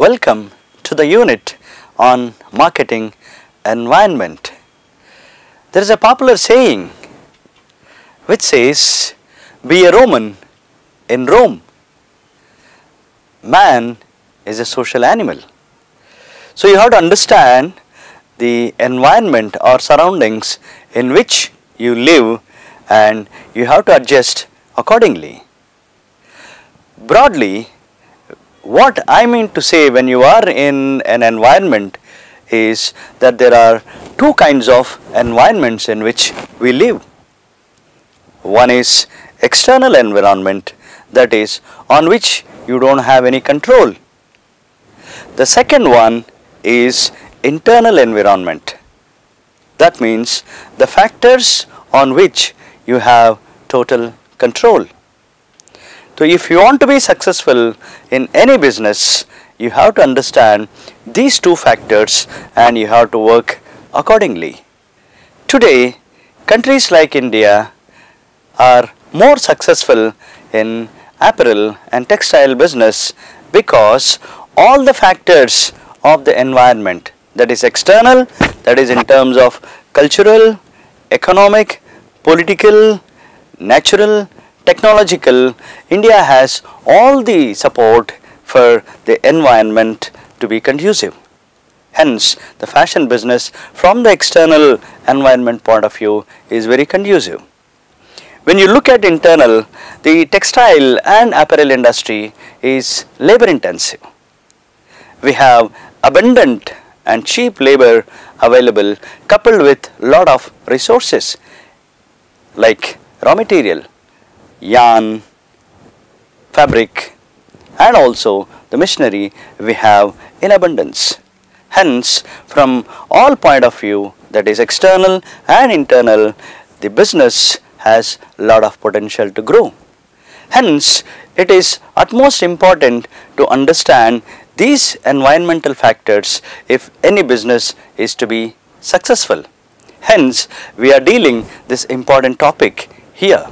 Welcome to the unit on marketing environment. There is a popular saying which says, "Be a Roman in Rome." Man is a social animal. So you have to understand the environment or surroundings in which you live, and you have to adjust accordingly. Broadly, what I mean to say when you are in an environment is that there are two kinds of environments in which we live. One is external environment, that is on which you don't have any control. The second one is internal environment. That means the factors on which you have total control. So if you want to be successful in any business, you have to understand these two factors and you have to work accordingly. Today, countries like India are more successful in apparel and textile business because all the factors of the environment, that is external, that is in terms of cultural, economic, political, natural, technological, India has all the support for the environment to be conducive. Hence, the fashion business from the external environment point of view is very conducive. When you look at internal, the textile and apparel industry is labor intensive. We have abundant and cheap labor available coupled with lot of resources like raw material, yarn, fabric, and also the machinery we have in abundance. Hence, from all point of view, that is external and internal, the business has a lot of potential to grow. Hence, it is utmost important to understand these environmental factors if any business is to be successful. Hence, we are dealing this important topic here.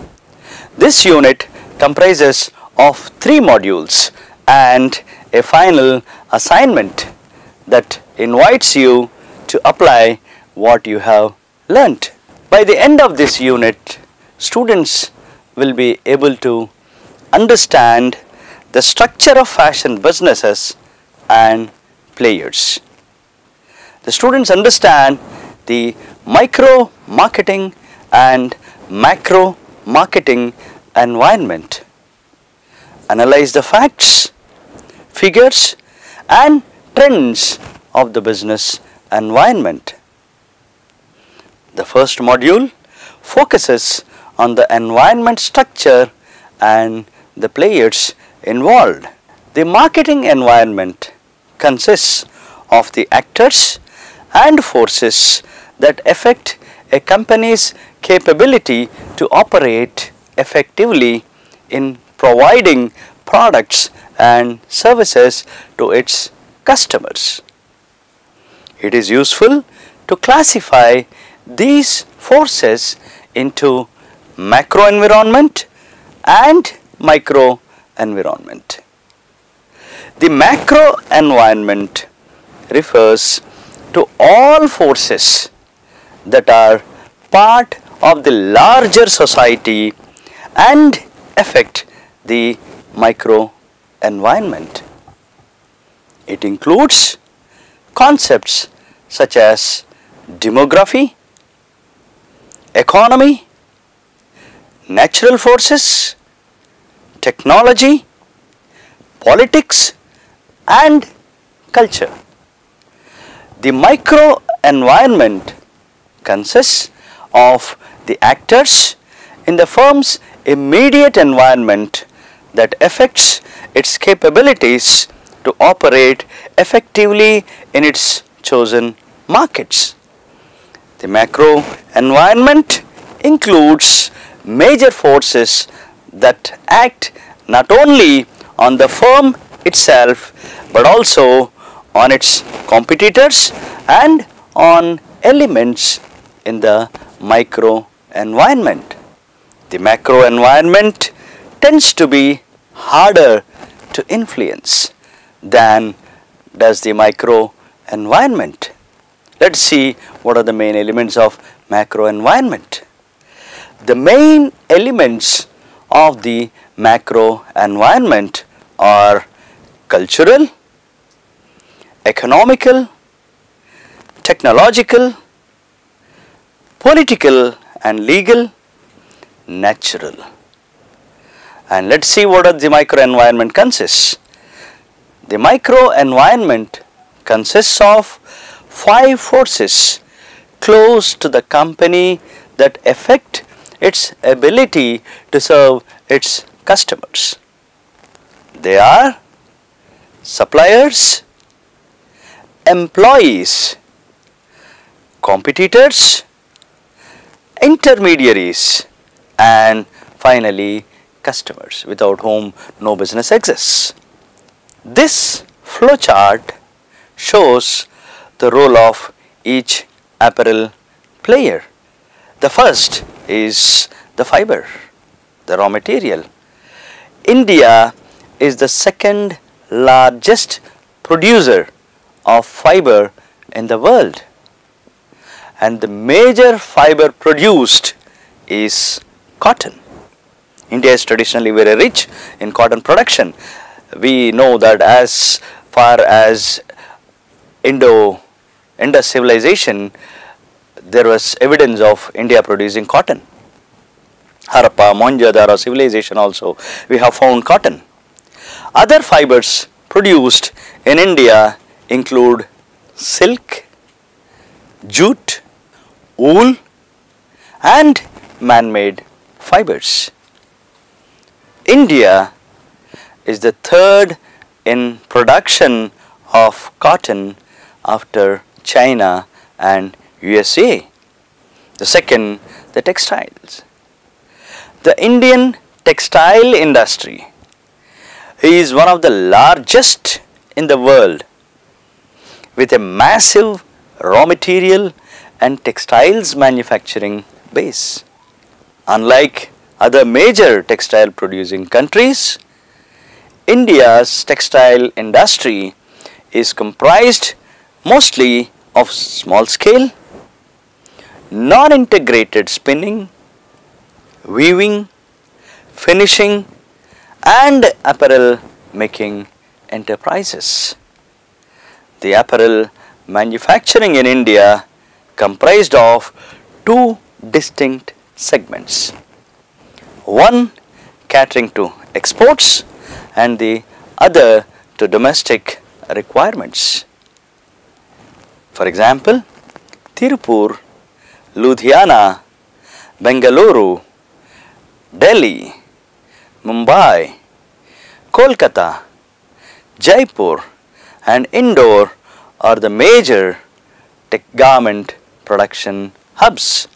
This unit comprises of 3 modules and a final assignment that invites you to apply what you have learnt. By the end of this unit, students will be able to understand the structure of fashion businesses and players. The students understand the micro marketing and macro marketing environment, analyze the facts, figures and trends of the business environment. The first module focuses on the environment structure and the players involved. The marketing environment consists of the actors and forces that affect a company's capability to operate effectively in providing products and services to its customers. It is useful to classify these forces into macro environment and micro environment. The macro environment refers to all forces that are part of the larger society and affect the micro environment. It includes concepts such as demography, economy, natural forces, technology, politics and culture. The micro environment consists of the actors in the firm's immediate environment that affects its capabilities to operate effectively in its chosen markets. The macro environment includes major forces that act not only on the firm itself but also on its competitors and on elements in the micro environment. The macro environment tends to be harder to influence than does the micro environment? Let's see what are the main elements of macro environment. The main elements of the macro environment are cultural, economical, technological, political and legal, natural. And let's see what are the micro environment consists. The micro environment consists of 5 forces close to the company that affect its ability to serve its customers. They are suppliers, employees, competitors, intermediaries, and finally customers, without whom no business exists. This flowchart shows the role of each apparel player. The first is the fiber, the raw material. India is the second largest producer of fiber in the world, and the major fiber produced is cotton. India is traditionally very rich in cotton production. We know that as far as Indus civilization, there was evidence of India producing cotton. Harappa, Mohenjo-daro civilization also, we have found cotton. Other fibers produced in India include silk, jute, wool and man-made fibers. India is the third in production of cotton after China and USA. The second, the textiles. The Indian textile industry is one of the largest in the world, with a massive raw material and textiles manufacturing base. Unlike other major textile producing countries, India's textile industry is comprised mostly of small scale, non-integrated spinning, weaving, finishing and apparel making enterprises. The apparel manufacturing in India comprised of 2 distinct segments, one catering to exports and the other to domestic requirements. For example, Tirupur, Ludhiana, Bengaluru, Delhi, Mumbai, Kolkata, Jaipur and Indore are the major garment production hubs.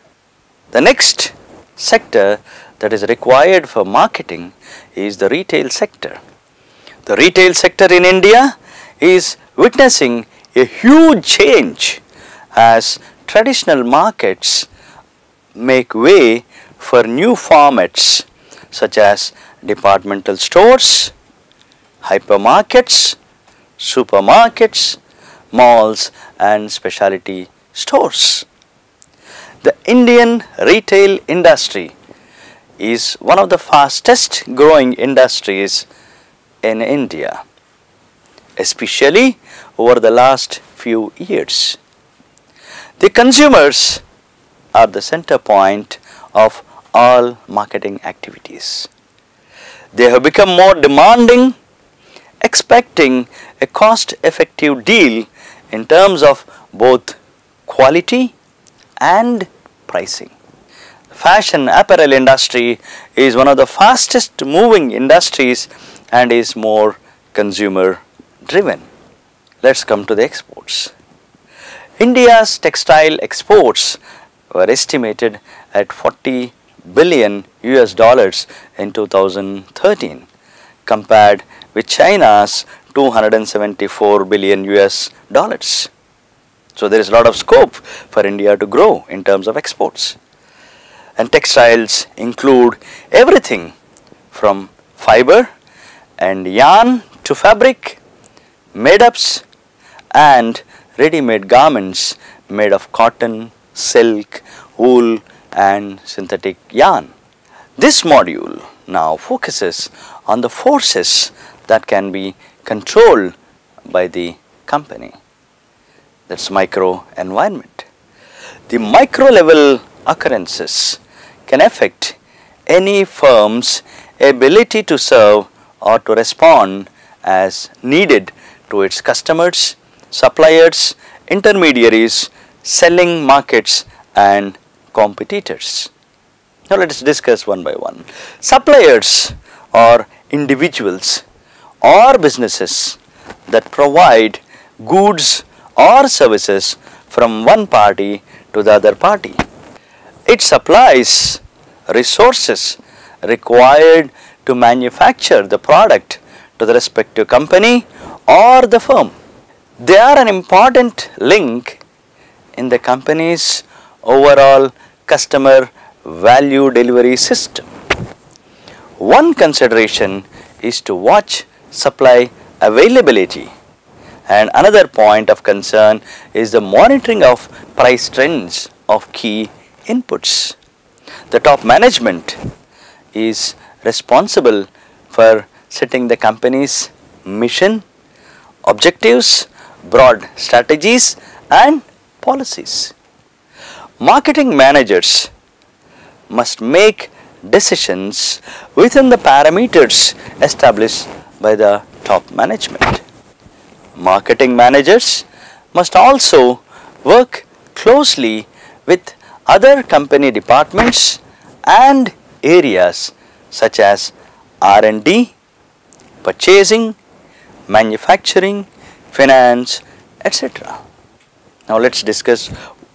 The next sector that is required for marketing is the retail sector. The retail sector in India is witnessing a huge change as traditional markets make way for new formats such as departmental stores, hypermarkets, supermarkets, malls and specialty stores. The Indian retail industry is one of the fastest growing industries in India, especially over the last few years. The consumers are the center point of all marketing activities. They have become more demanding, expecting a cost-effective deal in terms of both quality and pricing. The fashion apparel industry is one of the fastest moving industries and is more consumer driven. Let's come to the exports. India's textile exports were estimated at 40 billion US dollars in 2013 compared with China's 274 billion US dollars. So there is a lot of scope for India to grow in terms of exports. And textiles include everything from fiber and yarn to fabric, made-ups, and ready-made garments made of cotton, silk, wool and synthetic yarn. This module now focuses on the forces that can be controlled by the company. That's micro environment. The micro level occurrences can affect any firm's ability to serve or to respond as needed to its customers, suppliers, intermediaries, selling markets and competitors. Now let us discuss one by one. Suppliers are individuals or businesses that provide goods or services from one party to the other party. It supplies resources required to manufacture the product to the respective company or the firm. They are an important link in the company's overall customer value delivery system. One consideration is to watch supply availability, and another point of concern is the monitoring of price trends of key inputs. The top management is responsible for setting the company's mission, objectives, broad strategies and policies. Marketing managers must make decisions within the parameters established by the top management. Marketing managers must also work closely with other company departments and areas such as R&D, purchasing, manufacturing, finance, etc. Now let's discuss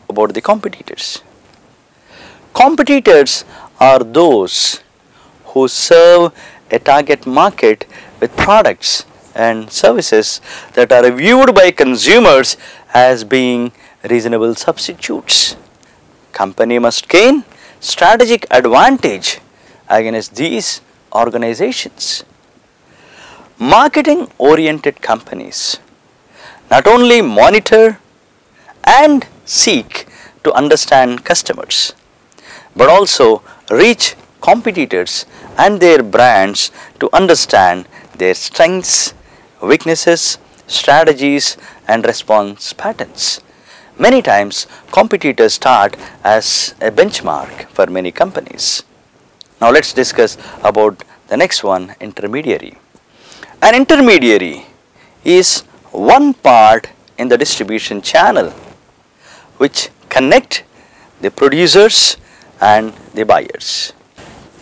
about the competitors. Competitors are those who serve a target market with products and services that are viewed by consumers as being reasonable substitutes. Company must gain strategic advantage against these organizations. Marketing oriented companies not only monitor and seek to understand customers, but also reach competitors and their brands to understand their strengths, weaknesses, strategies and response patterns. Many times competitors start as a benchmark for many companies. Now let's discuss about the next one, intermediary. An intermediary is one part in the distribution channel which connect the producers and the buyers.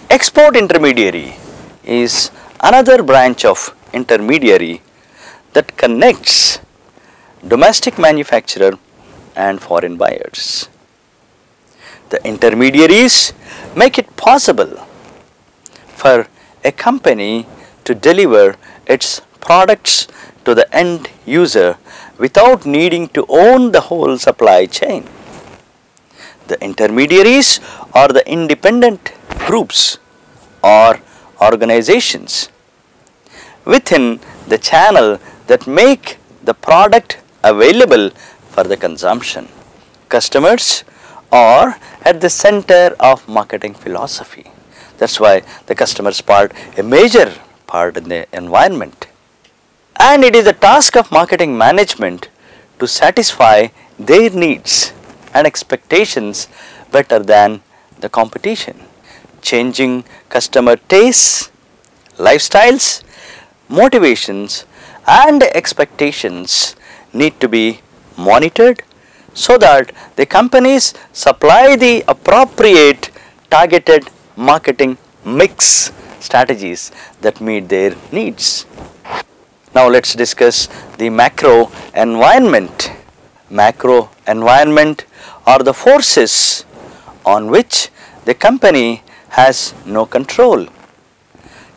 Export intermediary is another branch of intermediary that connects domestic manufacturer and foreign buyers. The intermediaries make it possible for a company to deliver its products to the end user without needing to own the whole supply chain. The intermediaries are the independent groups or organizations within the channel that make the product available for the consumption. Customers are at the center of marketing philosophy. That's why the customers part a major part in the environment. And it is the task of marketing management to satisfy their needs and expectations better than the competition. Changing customer tastes, lifestyles, motivations and expectations need to be monitored so that the companies supply the appropriate targeted marketing mix strategies that meet their needs. Now let's discuss the macro environment. Macro environment are the forces on which the company has no control.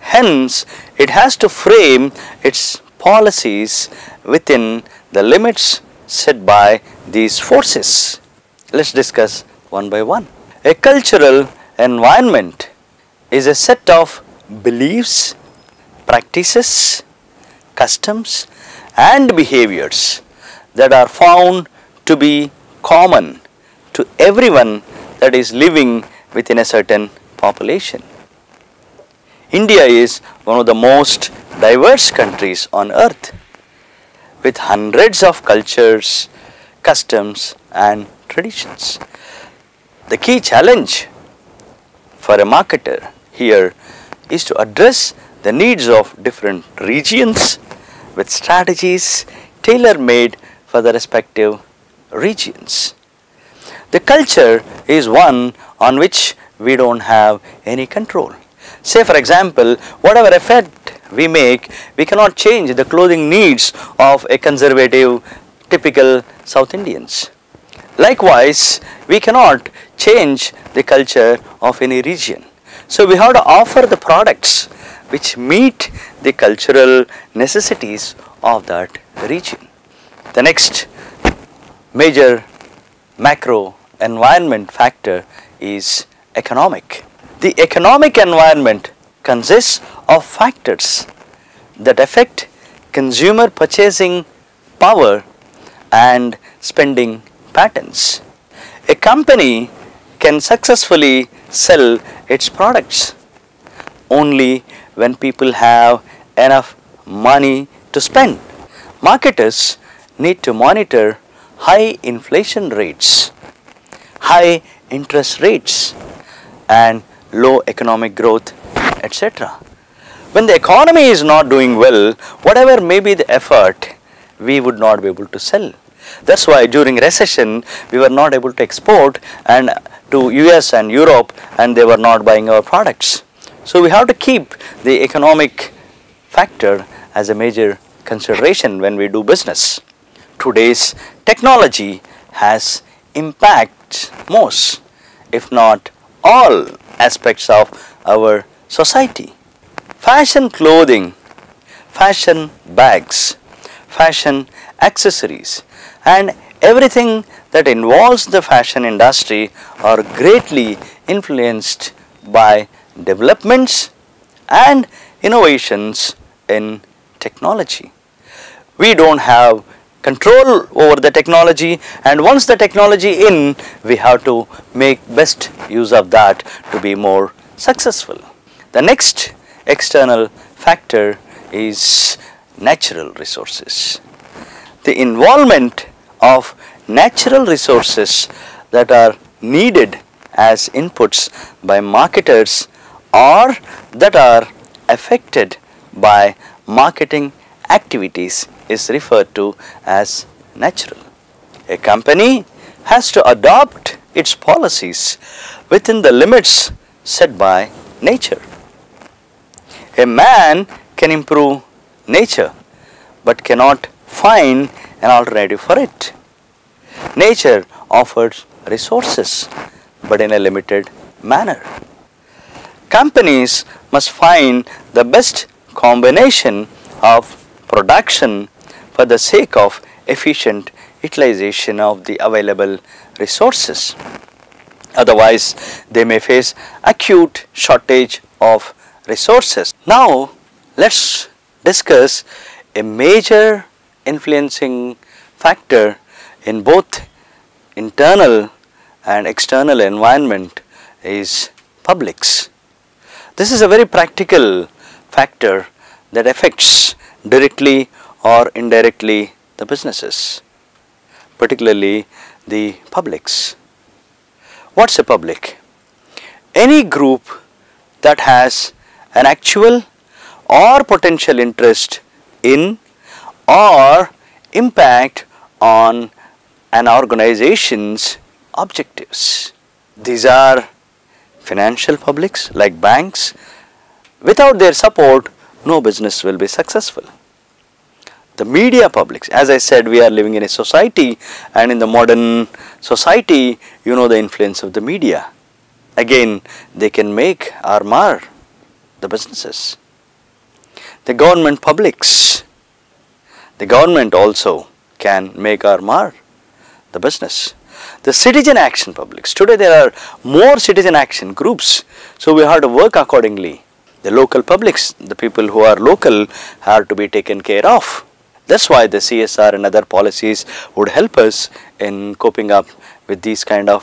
Hence, it has to frame its policies within the limits set by these forces. Let's discuss one by one. A cultural environment is a set of beliefs, practices, customs and behaviors that are found to be common to everyone that is living within a certain population. India is one of the most diverse countries on earth, with hundreds of cultures, customs and traditions. The key challenge for a marketer here is to address the needs of different regions with strategies tailor-made for the respective regions. The culture is one on which we don't have any control. Say for example, whatever effort we make, we cannot change the clothing needs of a conservative, typical South Indians. Likewise, we cannot change the culture of any region. So we have to offer the products which meet the cultural necessities of that region. The next major macro environment factor is economic. The economic environment consists of factors that affect consumer purchasing power and spending patterns. A company can successfully sell its products only when people have enough money to spend. Marketers need to monitor high inflation rates, high interest rates and low economic growth, etc. When the economy is not doing well, whatever may be the effort, we would not be able to sell. That's why during recession we were not able to export and to US and Europe, and they were not buying our products. So we have to keep the economic factor as a major consideration when we do business. Today's technology has impacted most, if not all, aspects of our society. Fashion clothing, fashion bags, fashion accessories and everything that involves the fashion industry are greatly influenced by developments and innovations in technology. We don't have control over the technology, and once the technology in, we have to make best use of that to be more successful. The next external factor is natural resources. The involvement of natural resources that are needed as inputs by marketers or that are affected by marketing activities is referred to as natural. A company has to adopt its policies within the limits set by nature. A man can improve nature but cannot find an alternative for it. Nature offers resources but in a limited manner. Companies must find the best combination of production for the sake of efficient utilization of the available resources. Otherwise, they may face acute shortage of resources. Now, let's discuss a major influencing factor in both internal and external environment is publics. This is a very practical factor that affects directly or indirectly the businesses, particularly the publics. What's a public? Any group that has an actual or potential interest in or impact on an organization's objectives. These are financial publics like banks. Without their support, no business will be successful. The media publics, as I said, we are living in a society, and in the modern society, you know the influence of the media. Again, they can make or mar the businesses. The government publics, the government also can make or mar the business. The citizen action publics, today there are more citizen action groups, so we have to work accordingly. The local publics, the people who are local, have to be taken care of. That's why the CSR and other policies would help us in coping up with these kind of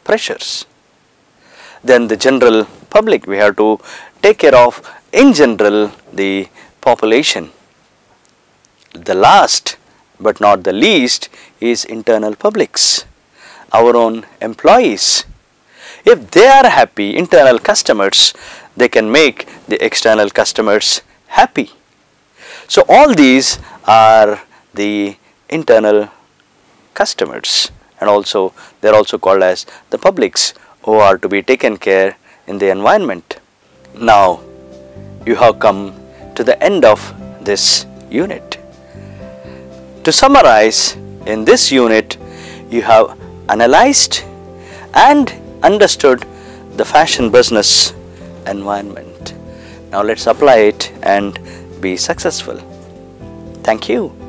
pressures. Then the general public, we have to take care of in general the population. The last but not the least is internal publics, our own employees. If they are happy, internal customers, they can make the external customers happy. So all these are the internal customers, and also they are also called as the publics who are to be taken care in the environment. Now you have come to the end of this unit. To summarize, in this unit you have analyzed and understood the fashion business environment. Now let's apply it and be successful. Thank you.